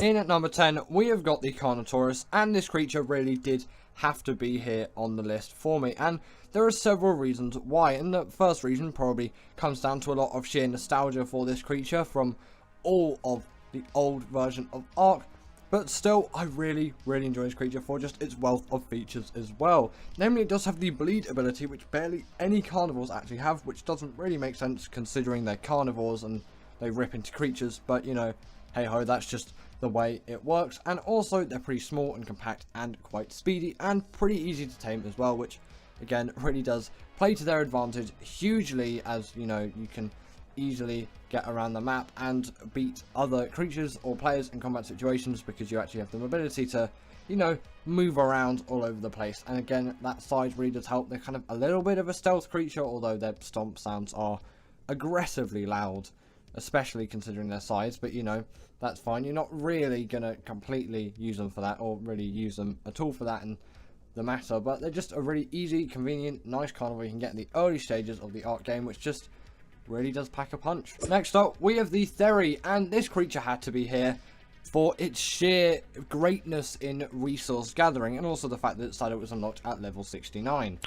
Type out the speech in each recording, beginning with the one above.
In at number 10, we have got the Carnotaurus, and this creature really did have to be here on the list for me, and there are several reasons why, and the first reason probably comes down to a lot of sheer nostalgia for this creature from all of the old version of Ark. But still, I really enjoy this creature for just its wealth of features as well. Namely, it does have the bleed ability, which barely any carnivores actually have, which doesn't really make sense considering they're carnivores and they rip into creatures. But, you know, hey ho, that's just the way it works. And also, they're pretty small and compact and quite speedy and pretty easy to tame as well, which, again, really does play to their advantage hugely, as, you know, you can easily get around the map and beat other creatures or players in combat situations because you actually have the ability to, you know, move around all over the place. And again, that size really does help. They're kind of a little bit of a stealth creature, although their stomp sounds are aggressively loud, especially considering their size. But, you know, that's fine. You're not really going to completely use them for that, or really use them at all for that in the matter. But they're just a really easy, convenient, nice carnivore you can get in the early stages of the Ark game, which just really does pack a punch. Next up, we have the Theory, and this creature had to be here for its sheer greatness in resource gathering, and also the fact that it was unlocked at level 69.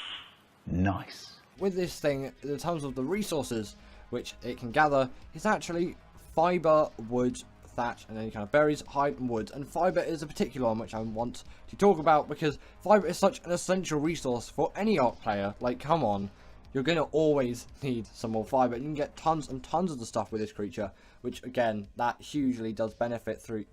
Nice. With this thing, in terms of the resources which it can gather, it's actually fiber, wood, thatch, and any kind of berries, hide, and wood. And fiber is a particular one which I want to talk about, because fiber is such an essential resource for any Ark player. Like, come on. You're going to always need some more fiber. You can get tons and tons of the stuff with this creature, which, again, that hugely does benefit I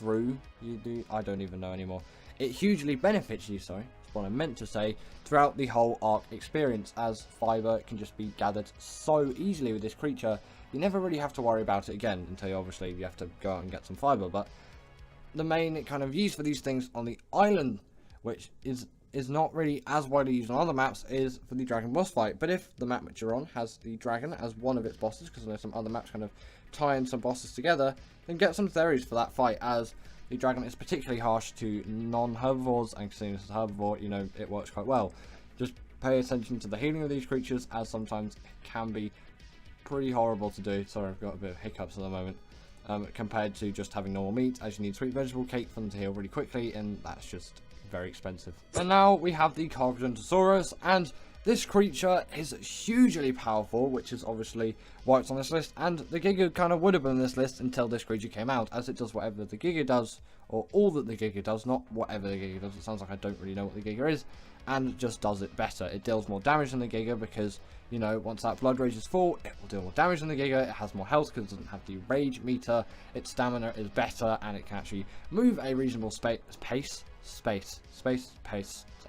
don't even know anymore. It hugely benefits you, sorry, that's what I meant to say, throughout the whole Ark experience, as fiber can just be gathered so easily with this creature. You never really have to worry about it again, until obviously you have to go out and get some fiber. But the main kind of use for these things on the island, which is not really as widely used on other maps, is for the dragon boss fight. But if the map which you're on has the dragon as one of its bosses, because I know some other maps kind of tie in some bosses together, then get some theories for that fight, as the dragon is particularly harsh to non-herbivores, and seeing as a herbivore, you know, it works quite well. Just pay attention to the healing of these creatures, as sometimes it can be pretty horrible to do. Sorry, I've got a bit of hiccups at the moment. Compared to just having normal meat, as you need sweet vegetable cake for them to heal really quickly, and that's just very expensive. And now we have the Carnotaurus, and this creature is hugely powerful, which is obviously why it's on this list, and the Giga kind of would have been on this list until this creature came out, as it does whatever the Giga does, or all that the Giga does, not whatever the Giga does. It sounds like I don't really know what the Giga is, and just does it better. It deals more damage than the Giga because, you know, once that blood rage is full, it will deal more damage than the Giga. It has more health because it doesn't have the rage meter. Its stamina is better, and it can actually move a reasonable pace.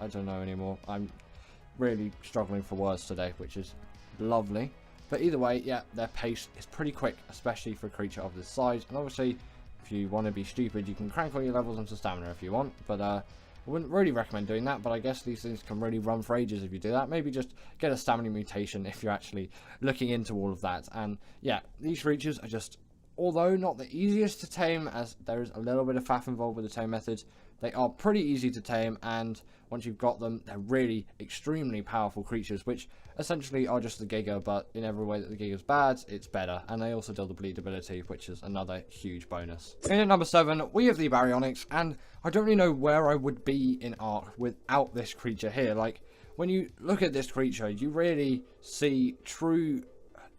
I don't know anymore. I'm really struggling for words today, which is lovely. But either way, yeah, their pace is pretty quick, especially for a creature of this size. And obviously, if you want to be stupid, you can crank all your levels into stamina if you want. But I wouldn't really recommend doing that, but I guess these things can really run for ages if you do that. Maybe just get a stamina mutation if you're actually looking into all of that. And yeah, these creatures are just, although not the easiest to tame, as there is a little bit of faff involved with the tame methods, they are pretty easy to tame, and once you've got them, they're really extremely powerful creatures, which essentially are just the Giga, but in every way that the Giga's bad, it's better. And they also deal the bleed ability, which is another huge bonus. In at number 7, we have the Baryonyx, and I don't really know where I would be in Ark without this creature here. Like, when you look at this creature, you really see true,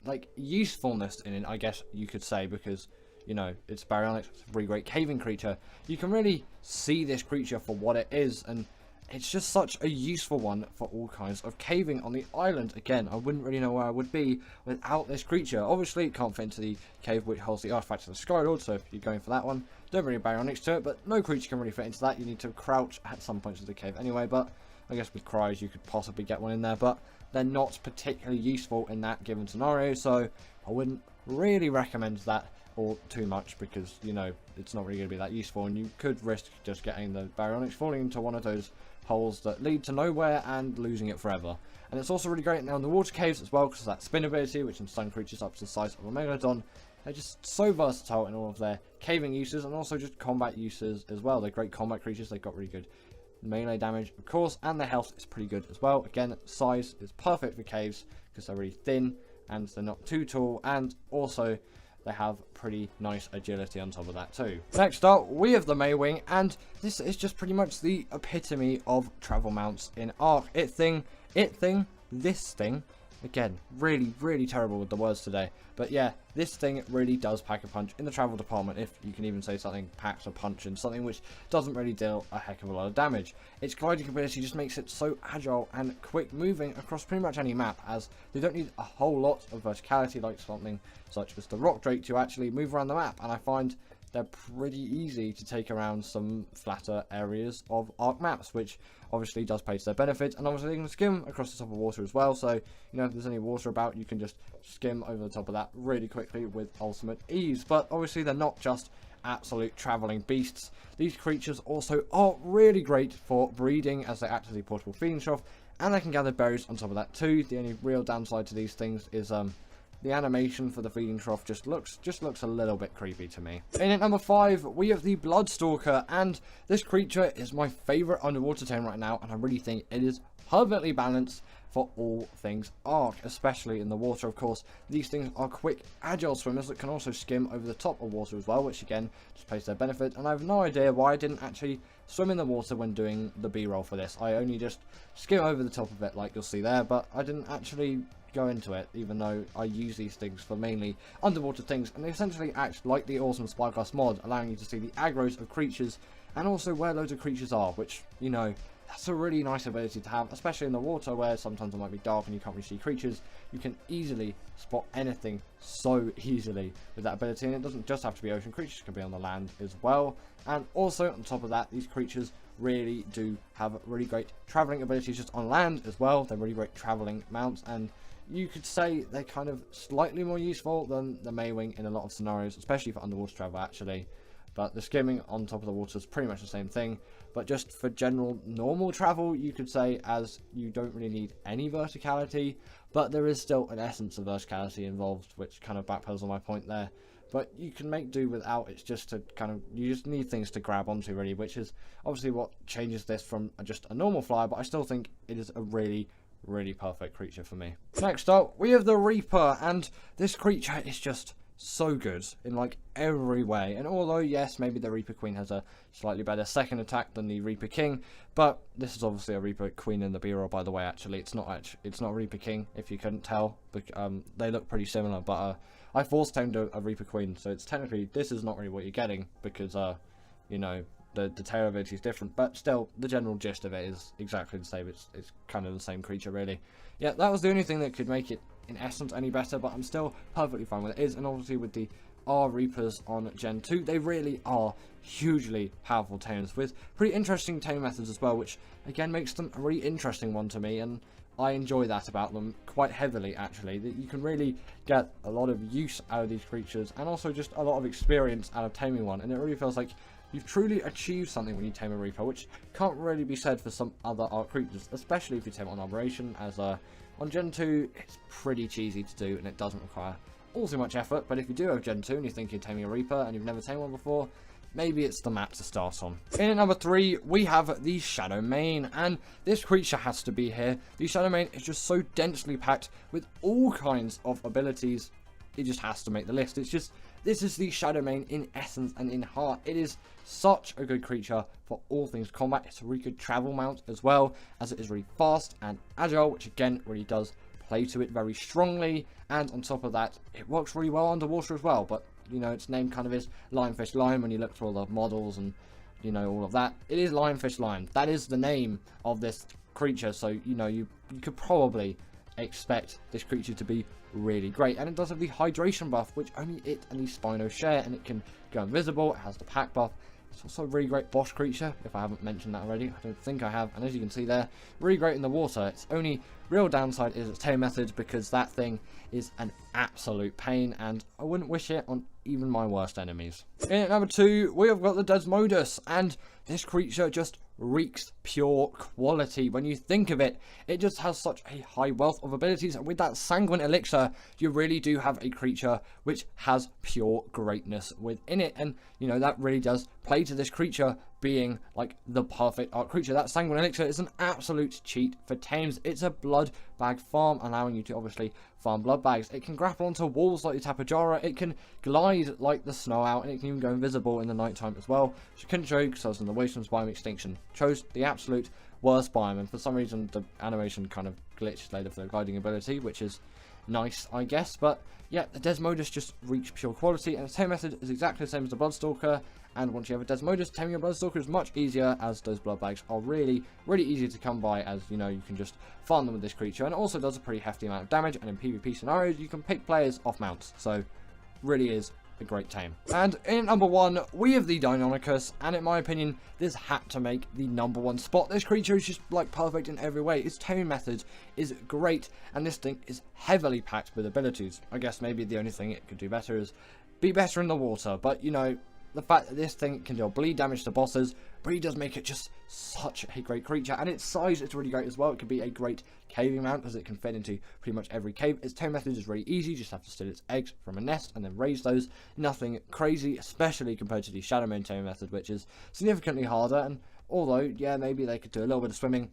like, usefulness in it, I guess you could say, because, you know, it's Baryonyx, it's a really great caving creature. You can really see this creature for what it is, and it's just such a useful one for all kinds of caving on the island. Again, I wouldn't really know where I would be without this creature. Obviously, it can't fit into the cave which holds the artifacts of the Skylord, so if you're going for that one, don't really Baryonyx to it, but no creature can really fit into that. You need to crouch at some points of the cave anyway, but I guess with cries you could possibly get one in there, but they're not particularly useful in that given scenario, so I wouldn't really recommend that or too much, because, you know, it's not really going to be that useful, and you could risk just getting the Baryonyx falling into one of those holes that lead to nowhere and losing it forever. And it's also really great now in the water caves as well, because of that spin ability, which can stun creatures up to the size of a megalodon. They're just so versatile in all of their caving uses, and also just combat uses as well. They're great combat creatures. They've got really good melee damage, of course, and their health is pretty good as well. Again, size is perfect for caves because they're really thin and they're not too tall, and also they have pretty nice agility on top of that too. Next up, we have the Maywing, and this is just pretty much the epitome of travel mounts in Ark. This thing, again, really terrible with the words today, but yeah, this thing really does pack a punch in the travel department, if you can even say something packs a punch in something which doesn't really deal a heck of a lot of damage. Its gliding ability just makes it so agile and quick moving across pretty much any map, as they don't need a whole lot of verticality like something such as the Rock Drake to actually move around the map, and I find they're pretty easy to take around some flatter areas of Ark maps, which obviously does play to their benefit, and obviously they can skim across the top of water as well, so, you know, if there's any water about, you can just skim over the top of that really quickly with ultimate ease. But obviously they're not just absolute travelling beasts. These creatures also are really great for breeding, as they act as a portable feeding trough, and they can gather berries on top of that too. The only real downside to these things is the animation for the feeding trough just looks a little bit creepy to me. In at number 5, we have the Bloodstalker, and this creature is my favourite underwater tame right now, and I really think it is perfectly balanced for all things Ark, especially in the water. Of course, these things are quick, agile swimmers that can also skim over the top of water as well, which again just plays their benefit, and I have no idea why I didn't actually swim in the water when doing the B-roll for this. I only just skim over the top of it like you'll see there, but I didn't actually go into it, even though I use these things for mainly underwater things, and they essentially act like the awesome Spyglass mod, allowing you to see the aggros of creatures and also where loads of creatures are, which, you know, that's a really nice ability to have, especially in the water where sometimes it might be dark and you can't really see creatures. You can easily spot anything so easily with that ability, and it doesn't just have to be ocean creatures, it can be on the land as well. And also on top of that, these creatures really do have really great travelling abilities just on land as well. They're really great travelling mounts, and you could say they're kind of slightly more useful than the Maywing in a lot of scenarios, especially for underwater travel actually. But the skimming on top of the water is pretty much the same thing, but just for general normal travel, you could say, as you don't really need any verticality, but there is still an essence of verticality involved, which kind of backpedals on my point there. But you can make do without. It's just to kind of, you just need things to grab onto really, which is obviously what changes this from just a normal flyer, but I still think it is a really perfect creature for me. Next up, we have the Reaper, and this creature is just so good in like every way. And although yes, maybe the Reaper Queen has a slightly better second attack than the Reaper King, but this is obviously a Reaper Queen in the B-roll, by the way. Actually, it's not Reaper King, if you couldn't tell. They look pretty similar, but I force tamed a Reaper Queen, so it's technically, this is not really what you're getting, because you know, the tail ability is different, but still the general gist of it is exactly the same. It's kind of the same creature really. Yeah, that was the only thing that could make it in essence any better, but I'm still perfectly fine with it. And obviously with the R Reapers on Gen 2, they really are hugely powerful tames with pretty interesting tame methods as well, which again makes them a really interesting one to me, and I enjoy that about them quite heavily actually, that you can really get a lot of use out of these creatures and also just a lot of experience out of taming one, and it really feels like you've truly achieved something when you tame a Reaper, which can't really be said for some other Ark creatures, especially if you tame it on Operation, as on Gen 2 it's pretty cheesy to do and it doesn't require all too much effort. But if you do have Gen 2 and you think you're taming a Reaper and you've never tamed one before, maybe it's the map to start on. In at number 3, we have the Shadowmane, and this creature has to be here. The Shadowmane is just so densely packed with all kinds of abilities, it just has to make the list. It's just, this is the Shadowmane in essence and in heart. It is such a good creature for all things combat. It's a really good travel mount as well, as it is really fast and agile, which again really does play to it very strongly. And on top of that, it works really well underwater as well. But you know, its name kind of is Lionfish Lion when you look through all the models and you know all of that. It is Lionfish Lion. That is the name of this creature. So you know, you could probably expect this creature to be really great. And it does have the hydration buff, which only it and the Spino share, and it can go invisible. It has the pack buff. It's also a really great boss creature, if I haven't mentioned that already. I don't think I have. And as you can see there, really great in the water. Its only real downside is its tame method, because that thing is an absolute pain, and I wouldn't wish it on even my worst enemies. In at number 2, we have got the Desmodus, and this creature just reeks pure quality. When you think of it, it just has such a high wealth of abilities, and with that Sanguine Elixir, you really do have a creature which has pure greatness within it. And you know, that really does play to this creature being like the perfect Ark creature. That Sanguine Elixir is an absolute cheat for tames. It's a blood bag farm, allowing you to obviously farm blood bags. It can grapple onto walls like the Tapajara, it can glide like the Snow Owl, and it can even go invisible in the nighttime as well. Which I couldn't show you because I was in the Wastelands biome extinction. Chose the absolute worst biome, and for some reason the animation kind of glitched later for the gliding ability, which is nice, I guess. But yeah, the Desmodus just reach pure quality, and the tame method is exactly the same as the Bloodstalker. And once you have a Desmodus, taming your Bloodstalker is much easier, as those blood bags are really easy to come by, as you know, you can just farm them with this creature, and it also does a pretty hefty amount of damage, and in PvP scenarios you can pick players off mounts, so really is a great tame. And in number 1, we have the Deinonychus, and in my opinion, this had to make the number 1 spot. This creature is just like perfect in every way. Its taming method is great, and this thing is heavily packed with abilities. I guess maybe the only thing it could do better is be better in the water, but you know, the fact that this thing can deal bleed damage to bosses really does make it just such a great creature, and its size is really great as well. It could be a great caving mount, as it can fit into pretty much every cave. Its tame method is really easy, just have to steal its eggs from a nest and then raise those. Nothing crazy, especially compared to the Shadowmane taming method, which is significantly harder, and although, yeah, maybe they could do a little bit of swimming,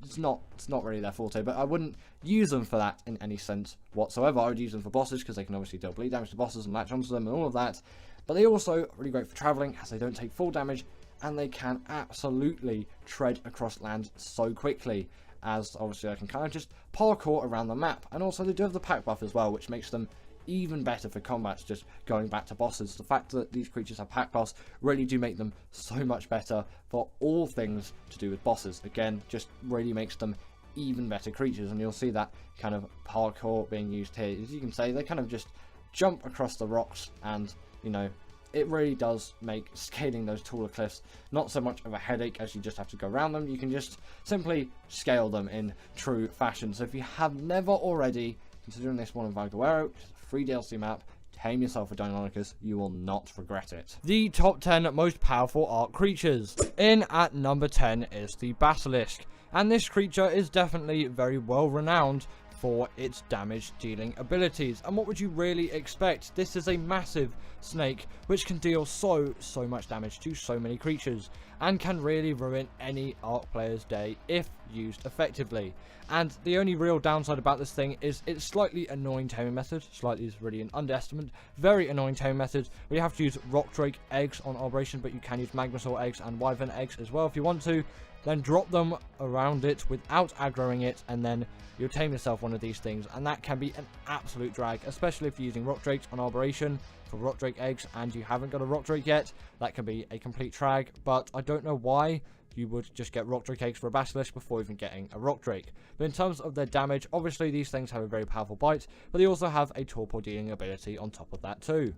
it's not really their forte, but I wouldn't use them for that in any sense whatsoever. I would use them for bosses, because they can obviously deal bleed damage to bosses and latch onto them and all of that. But they also really great for traveling, as they don't take full damage, and they can absolutely tread across land so quickly, as obviously I can kind of just parkour around the map. And also they do have the pack buff as well, which makes them even better for combat, just going back to bosses. The fact that these creatures have pack buffs really do make them so much better for all things to do with bosses. Again, just really makes them even better creatures, and you'll see that kind of parkour being used here. As you can say, they kind of just jump across the rocks, and you know, it really does make scaling those taller cliffs not so much of a headache, as you just have to go around them. You can just simply scale them in true fashion. So if you have never already, considering this one in Valguero, which is a free DLC map, tame yourself a Deinonychus, you will not regret it. The top 10 most powerful Ark creatures. In at number 10 is the Basilisk, and this creature is definitely very well renowned for its damage dealing abilities. And what would you really expect? This is a massive snake which can deal so much damage to so many creatures, and can really ruin any Ark player's day if used effectively. And the only real downside about this thing is its slightly annoying taming method. Slightly is really an underestimate. Very annoying taming method, where you have to use Rock Drake eggs on Operation, but you can use Magmasaur eggs and Wyvern eggs as well if you want to. Then drop them around it without aggroing it, and then you'll tame yourself one of these things, and that can be an absolute drag, especially if you're using Rock Drakes on Arboration for Rock Drake eggs and you haven't got a Rock Drake yet. That can be a complete drag, but I don't know why you would just get Rock Drake eggs for a Basilisk before even getting a Rock Drake. But in terms of their damage, obviously these things have a very powerful bite, but they also have a torpor dealing ability on top of that too.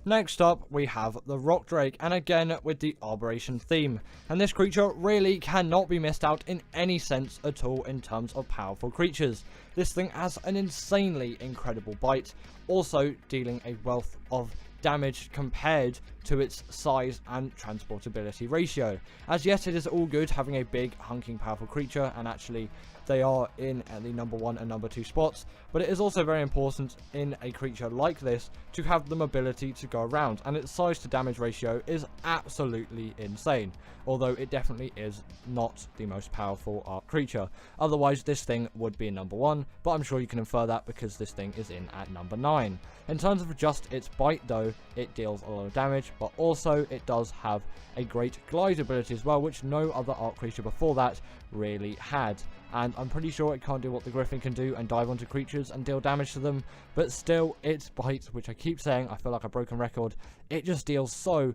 Next up, we have the Rock Drake, and again with the Arboration theme. And this creature really cannot be missed out in any sense at all in terms of powerful creatures. This thing has an insanely incredible bite, also dealing a wealth of damage compared to its size and transportability ratio. As yes, it is all good having a big, hunking, powerful creature, and actually they are in at the number 1 and number 2 spots, but it is also very important in a creature like this to have the mobility to go around, and its size to damage ratio is absolutely insane, although it definitely is not the most powerful Ark creature. Otherwise this thing would be number 1, but I'm sure you can infer that because this thing is in at number 9. In terms of just its bite though, it deals a lot of damage, but also it does have a great glide ability as well, which no other Ark creature before that really had. And I'm pretty sure it can't do what the Griffin can do and dive onto creatures and deal damage to them, but still its bite, which I keep saying, I feel like a broken record, it just deals so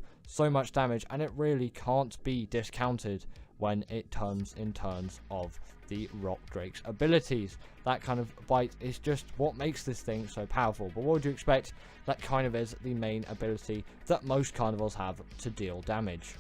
much damage, and it really can't be discounted when it turns in terms of the Rock Drake's abilities. That kind of bite is just what makes this thing so powerful. But what would you expect? That kind of is the main ability that most carnivores have to deal damage.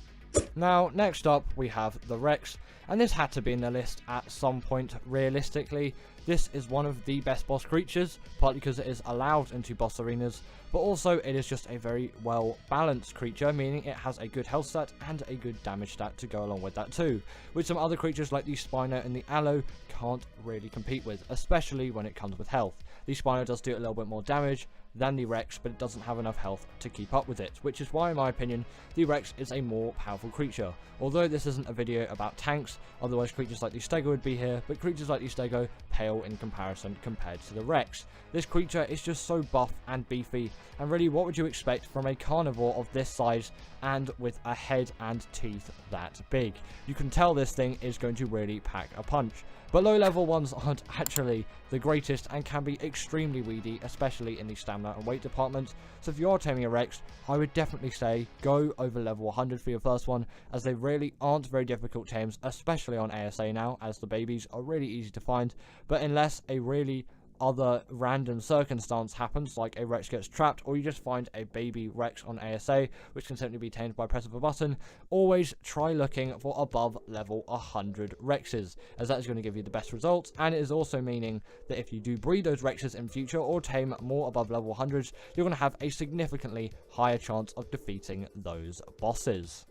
Now, next up, we have the Rex, and this had to be in the list at some point realistically. This is one of the best boss creatures, partly because it is allowed into boss arenas, but also it is just a very well balanced creature, meaning it has a good health stat and a good damage stat to go along with that too, which some other creatures like the Spino and the Aloe can't really compete with, especially when it comes with health. The Spino does do a little bit more damage, than the Rex, but it doesn't have enough health to keep up with it, which is why, in my opinion, the Rex is a more powerful creature. Although this isn't a video about tanks, otherwise creatures like the Stego would be here, but creatures like the Stego pale in comparison compared to the Rex. This creature is just so buff and beefy, and really what would you expect from a carnivore of this size and with a head and teeth that big? You can tell this thing is going to really pack a punch. But low level ones aren't actually the greatest and can be extremely weedy, especially in the stamina and weight department. So if you are taming a Rex, I would definitely say go over level 100 for your first one, as they really aren't very difficult tames, especially on ASA now, as the babies are really easy to find. But unless a really other random circumstance happens, like a Rex gets trapped, or you just find a baby Rex on ASA, which can simply be tamed by press of a button, always try looking for above level 100 Rexes, as that is going to give you the best results, and it is also meaning that if you do breed those Rexes in future or tame more above level 100s, you're going to have a significantly higher chance of defeating those bosses.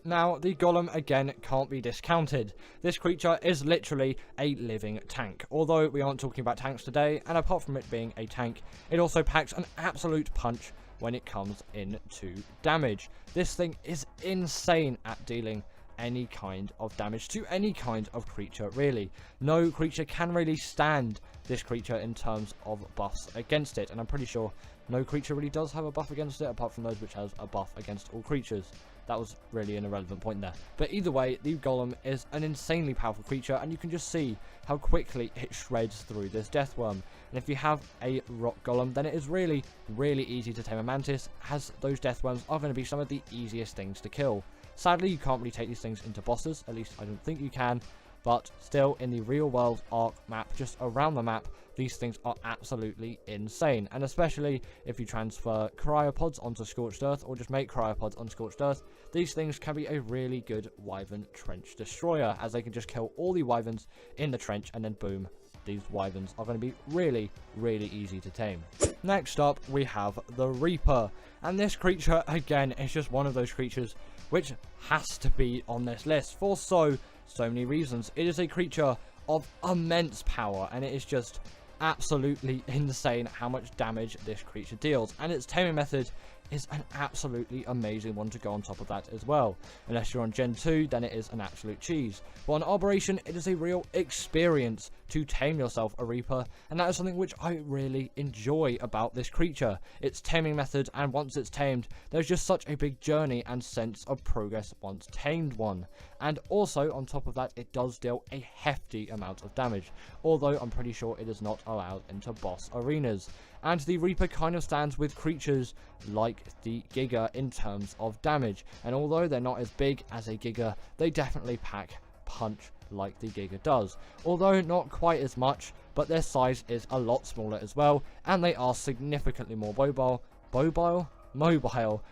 Now, the Golem again can't be discounted. This creature is literally a living tank. Although we aren't talking about tanks today, and apart from it being a tank, it also packs an absolute punch when it comes into damage. This thing is insane at dealing any kind of damage to any kind of creature, really. No creature can really stand this creature in terms of buffs against it, and I'm pretty sure no creature really does have a buff against it, apart from those which has a buff against all creatures. That was really an irrelevant point there. But either way, the Golem is an insanely powerful creature, and you can just see how quickly it shreds through this Death Worm. And if you have a Rock Golem, then it is really, really easy to tame a Mantis, as those Death Worms are going to be some of the easiest things to kill. Sadly, you can't really take these things into bosses, at least I don't think you can. But still, in the real world Ark map, just around the map, these things are absolutely insane. And especially if you transfer cryopods onto Scorched Earth, or just make cryopods on Scorched Earth, these things can be a really good Wyvern trench destroyer, as they can just kill all the Wyverns in the trench, and then boom, these Wyverns are going to be really, really easy to tame. Next up, we have the Reaper. And this creature, again, is just one of those creatures which has to be on this list for so many reasons. It is a creature of immense power, and it is just absolutely insane how much damage this creature deals, and its taming method is an absolutely amazing one to go on top of that as well. Unless you're on Gen 2, then it is an absolute cheese. But on Operation, it is a real experience to tame yourself a Reaper, and that is something which I really enjoy about this creature. Its taming method, and once it's tamed, there's just such a big journey and sense of progress once tamed one. And also, on top of that, it does deal a hefty amount of damage, although I'm pretty sure it is not allowed into boss arenas. And the Reaper kind of stands with creatures like the Giga in terms of damage, and although they're not as big as a Giga, they definitely pack punch like the Giga does, although not quite as much, but their size is a lot smaller as well, and they are significantly more mobile,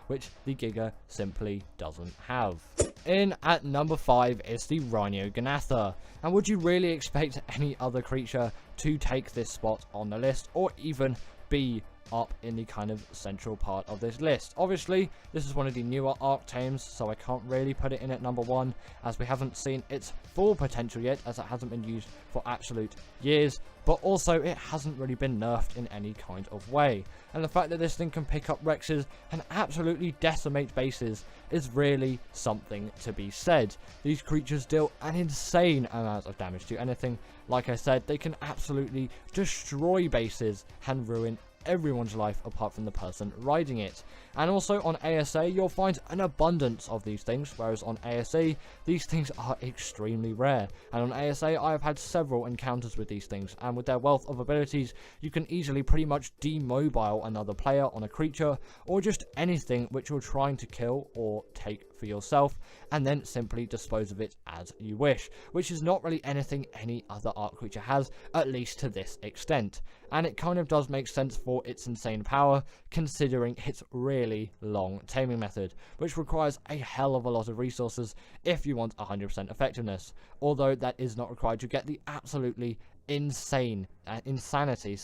which the Giga simply doesn't have. In at number 5 is the Rhino Ganatha, and would you really expect any other creature to take this spot on the list, or even be up in the kind of central part of this list? Obviously, this is one of the newer Ark tames, so I can't really put it in at number 1, as we haven't seen its full potential yet, as it hasn't been used for absolute years, but also it hasn't really been nerfed in any kind of way. And the fact that this thing can pick up Rexes and absolutely decimate bases is really something to be said. These creatures deal an insane amount of damage to anything. Like I said, they can absolutely destroy bases and ruin everyone's life apart from the person riding it. And also on ASA, you'll find an abundance of these things, whereas on ASE, these things are extremely rare. And on ASA, I have had several encounters with these things, and with their wealth of abilities, you can easily pretty much demobile another player on a creature, or just anything which you're trying to kill or take for yourself, and then simply dispose of it as you wish, which is not really anything any other Ark creature has, at least to this extent. And it kind of does make sense for its insane power, considering its really long taming method, which requires a hell of a lot of resources if you want 100% effectiveness, although that is not required to get the absolutely insanity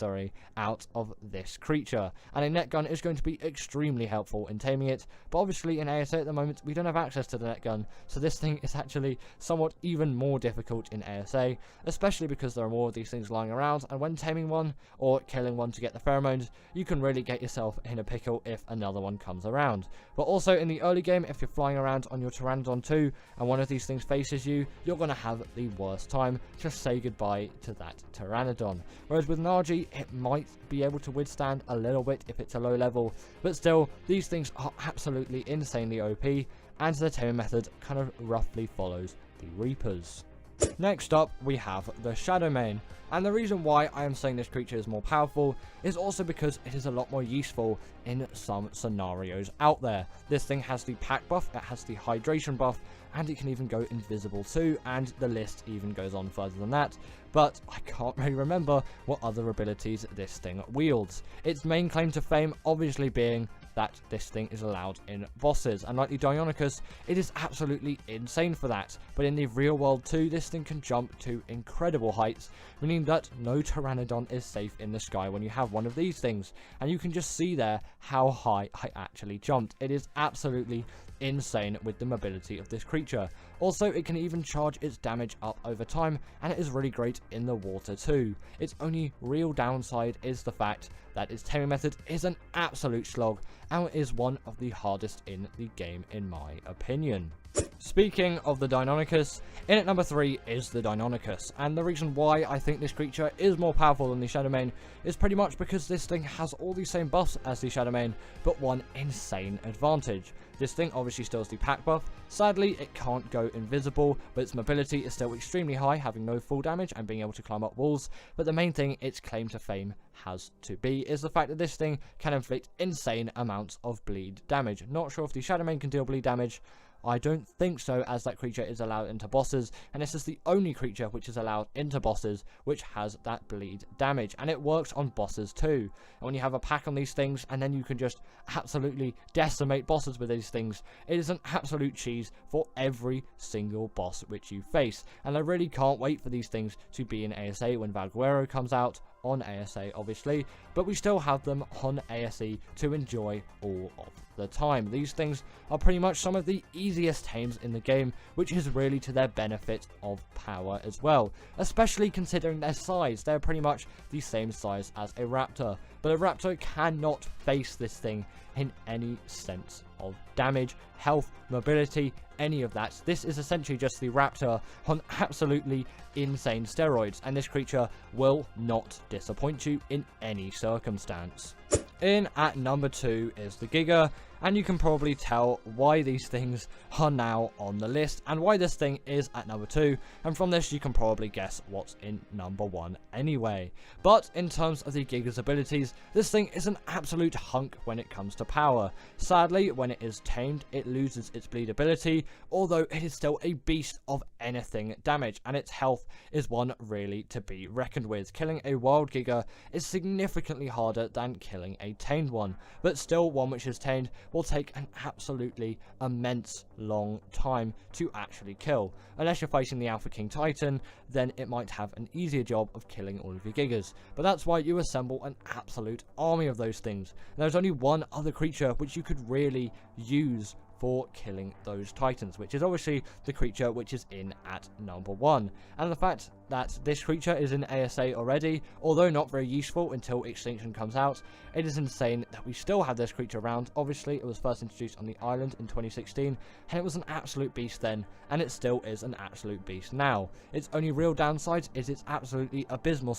out of this creature, and a net gun is going to be extremely helpful in taming it. But obviously in ASA at the moment we don't have access to the net gun, so this thing is actually somewhat even more difficult in ASA, especially because there are more of these things lying around, and when taming one or killing one to get the pheromones, you can really get yourself in a pickle if another one comes around. But also in the early game, if you're flying around on your Pteranodon 2 and one of these things faces you, you're going to have the worst time to say goodbye to that Pteranodon. Whereas with Nagi, it might be able to withstand a little bit if it's a low level, but still, these things are absolutely insanely OP, and the taming method kind of roughly follows the Reapers. Next up, we have the Shadowmane, and the reason why I am saying this creature is more powerful is also because it is a lot more useful in some scenarios out there. This thing has the pack buff, it has the hydration buff, and it can even go invisible too, and the list even goes on further than that, but I can't really remember what other abilities this thing wields. Its main claim to fame obviously being that this thing is allowed in bosses, and like the Deinonychus, it is absolutely insane for that. But in the real world too, this thing can jump to incredible heights, meaning that no Pteranodon is safe in the sky when you have one of these things, and you can just see there how high I actually jumped. It is absolutely insane with the mobility of this creature. Also, it can even charge its damage up over time, and it is really great in the water too. Its only real downside is the fact that its taming method is an absolute slog, and is one of the hardest in the game in my opinion. Speaking of the Deinonychus, in at number 3 is the Deinonychus, and the reason why I think this creature is more powerful than the Shadowmane is pretty much because this thing has all the same buffs as the Shadowmane, but one insane advantage. This thing obviously still has the pack buff. Sadly, it can't go invisible, but its mobility is still extremely high, having no fall damage and being able to climb up walls. But the main thing its claim to fame has to be is the fact that this thing can inflict insane amounts of bleed damage. Not sure if the Shadowmane can deal bleed damage. I don't think so, as that creature is allowed into bosses, and this is the only creature which is allowed into bosses which has that bleed damage, and it works on bosses too. And when you have a pack on these things, and then you can just absolutely decimate bosses with these things, it is an absolute cheese for every single boss which you face. And I really can't wait for these things to be in ASA when Valguero comes out, on ASA obviously, but we still have them on ASE to enjoy all of the time. These things are pretty much some of the easiest tames in the game, which is really to their benefit of power as well, especially considering their size. They're pretty much the same size as a raptor, but a raptor cannot face this thing in any sense of damage, health, mobility, any of that. This is essentially just the raptor on absolutely insane steroids, and this creature will not disappoint you in any circumstance. In at number 2 is the Giga, and you can probably tell why these things are now on the list and why this thing is at number 2, and from this you can probably guess what's in number 1 anyway. But in terms of the Giga's abilities, this thing is an absolute hunk when it comes to power. Sadly, when it is tamed, it loses its bleed ability, although it is still a beast of anything damage, and its health is one really to be reckoned with. Killing a wild Giga is significantly harder than killing a tamed one, but still one which is tamed will take an absolutely immense long time to actually kill. Unless you're fighting the Alpha King Titan, then it might have an easier job of killing all of your Gigas. But that's why you assemble an absolute army of those things. And there's only one other creature which you could really use for killing those titans, which is obviously the creature which is in at number 1. And the fact that this creature is in ASA already, although not very useful until Extinction comes out, it is insane that we still have this creature around. Obviously, it was first introduced on the island in 2016, and it was an absolute beast then, and it still is an absolute beast now. Its only real downside is its absolutely abysmal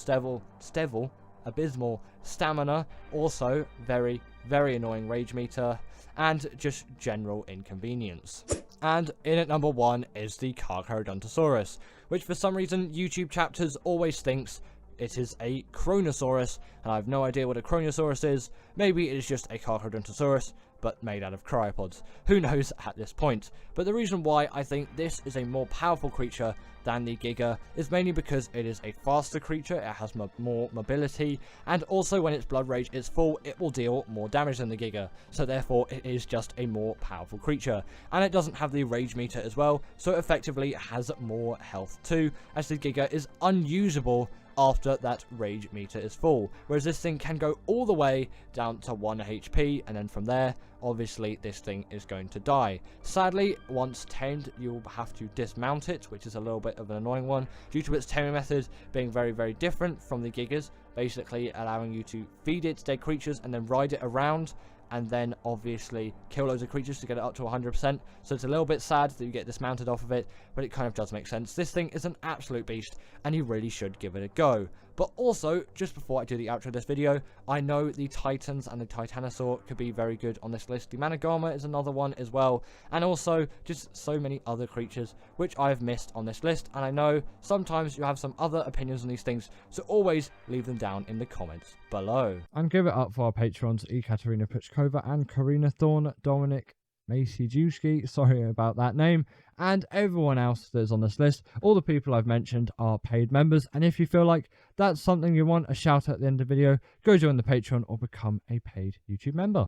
abysmal stamina, also very annoying rage meter, and just general inconvenience. And in at number 1 is the Carcharodontosaurus, which for some reason YouTube chapters always thinks it is a Kronosaurus, and I have no idea what a Kronosaurus is. Maybe it is just a Carcharodontosaurus, but made out of cryopods. Who knows at this point? But the reason why I think this is a more powerful creature than the Giga is mainly because it is a faster creature, it has more mobility, and also when its blood rage is full, it will deal more damage than the Giga, so therefore it is just a more powerful creature. And it doesn't have the rage meter as well, so effectively it has more health too, as the Giga is unusable after that rage meter is full, whereas this thing can go all the way down to 1 HP, and then from there obviously this thing is going to die. Sadly, once tamed, you'll have to dismount it, which is a little bit of an annoying one due to its taming method being very different from the Gigas, basically allowing you to feed it dead creatures and then ride it around and then obviously kill loads of creatures to get it up to 100%. So it's a little bit sad that you get dismounted off of it, but it kind of does make sense. This thing is an absolute beast, and you really should give it a go. But also, just before I do the outro of this video, I know the Titans and the Titanosaur could be very good on this list. The Managama is another one as well, and also just so many other creatures which I've missed on this list, and I know sometimes you have some other opinions on these things, so always leave them down in the comments below. And give it up for our patrons, Ekaterina Puchkova and Karina Thorne, Dominic Macy-Juski, sorry about that name, and everyone else that's on this list. All the people I've mentioned are paid members, and if you feel like that's something you want a shout out at the end of the video, go join the Patreon or become a paid YouTube member.